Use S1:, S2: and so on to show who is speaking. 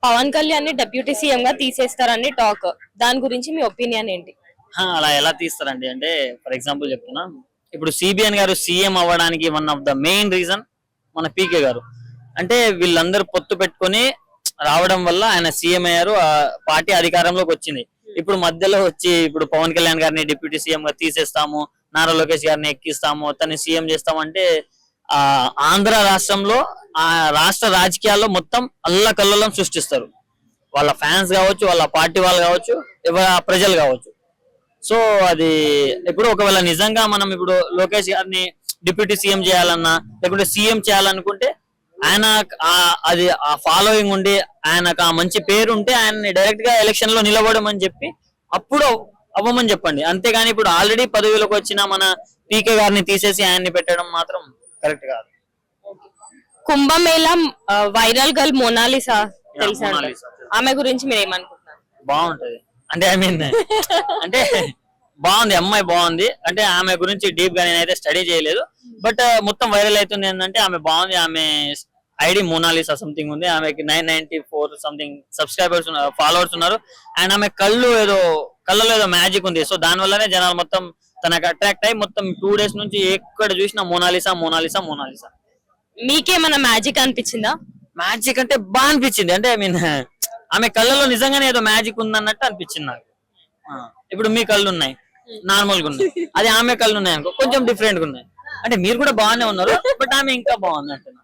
S1: పవన్ కళ్యాణ్ ని deputy CM గా తీసేస్తారని talk. దాని గురించి మీ ఒపీనియన్ ఏంటి?
S2: అలా ఎలా తీస్తారండి అంటే, ఫర్ ఎగ్జాంపుల్ చెప్తున్నా, ఇప్పుడు సిబిఎన్ గారు సీఎం అవ్వడానికి one of the main reason మన పీకే గారు. అంటే వీళ్ళందరూ పొత్తు పెట్టుకొని రావడం వల్ల ఆయన సీఎం అయ్యారు, ఆ పార్టీ అధికారంలోకి వచ్చింది. ఇప్పుడు మధ్యలో వచ్చి ఇప్పుడు పవన్ కళ్యాణ్ గారిని డిప్యూటీ సీఎం గా తీసేస్తాము, నారా లోకేష్ గారిని ఎక్కిస్తాము, అతన్ని సీఎం చేస్తామంటే ఆ ఆంధ్ర రాష్ట్రంలో ఆ రాష్ట్ర రాజకీయాల్లో మొత్తం అల్లకల్లోలం సృష్టిస్తారు. వాళ్ళ ఫ్యాన్స్ కావచ్చు, వాళ్ళ పార్టీ వాళ్ళు కావచ్చు, ప్రజలు కావచ్చు. సో అది ఇప్పుడు ఒకవేళ నిజంగా మనం ఇప్పుడు లోకేష్ గారిని డిప్యూటీ సీఎం చేయాలన్నా, లేకుంటే సీఎం చేయాలనుకుంటే ఆయన అది ఆ ఫాలోయింగ్ ఉండి ఆయనకు ఆ మంచి పేరు ఉంటే ఆయన్ని డైరెక్ట్ గా ఎలక్షన్ లో నిలబడమని చెప్పి అప్పుడు అవ్వమని చెప్పండి. అంతేగాని ఇప్పుడు ఆల్రెడీ పదవిలోకి వచ్చిన మన పీకే గారిని తీసేసి ఆయన్ని పెట్టడం మాత్రం కరెక్ట్ కాదు.
S1: కుంభమేళా వైరల్ గర్ల్ మోనాలిసా తెలుసా?
S2: మోనాలిసా.
S1: ఆమె గురించి మీరు ఏమనుకుంటున్నారు?
S2: బాగుంటది అంటే ఐ మీన్ అంటే బాగుంది, అమ్మాయి బాగుంది. అంటే ఆమె గురించి డీప్ గా నేనైతే స్టడీ చేయలేదు, బట్ మొత్తం వైరల్ అవుతుంది ఏంటంటే ఆమె బాగుంది. ఆమె ఐడి మోనాలిసా సంథింగ్ ఉంది. ఆమెకి 994 సంథింగ్ సబ్స్క్రైబర్స్ ఫాలోవర్స్ ఉన్నారు. అండ్ ఆమె కళ్ళలో ఏదో మ్యాజిక్ ఉంది. సో దాని వల్లనే జనాలు మొత్తం తనకు అట్రాక్ట్ అయ్యి మొత్తం 2 days నుంచి ఎక్కడ చూసినా మోనాలిసా మోనాలిసా మోనాలిసా.
S1: మీకేమైనా మ్యాజిక్ అనిపించిందా?
S2: మ్యాజిక్ అంటే బాగా అనిపించింది. అంటే ఐ మీన్ ఆమె కళ్ళలో నిజంగానే ఏదో మ్యాజిక్ ఉందన్నట్టు అనిపించింది నాకు. ఇప్పుడు మీ కళ్ళు ఉన్నాయి, నార్మల్ గా ఉన్నాయి. అది ఆమె కళ్ళు ఉన్నాయి అనుకో, కొంచెం డిఫరెంట్ గా ఉన్నాయి. అంటే మీరు కూడా బాగానే ఉన్నారు, బట్ ఆమె ఇంకా బాగుంది అంటున్నా.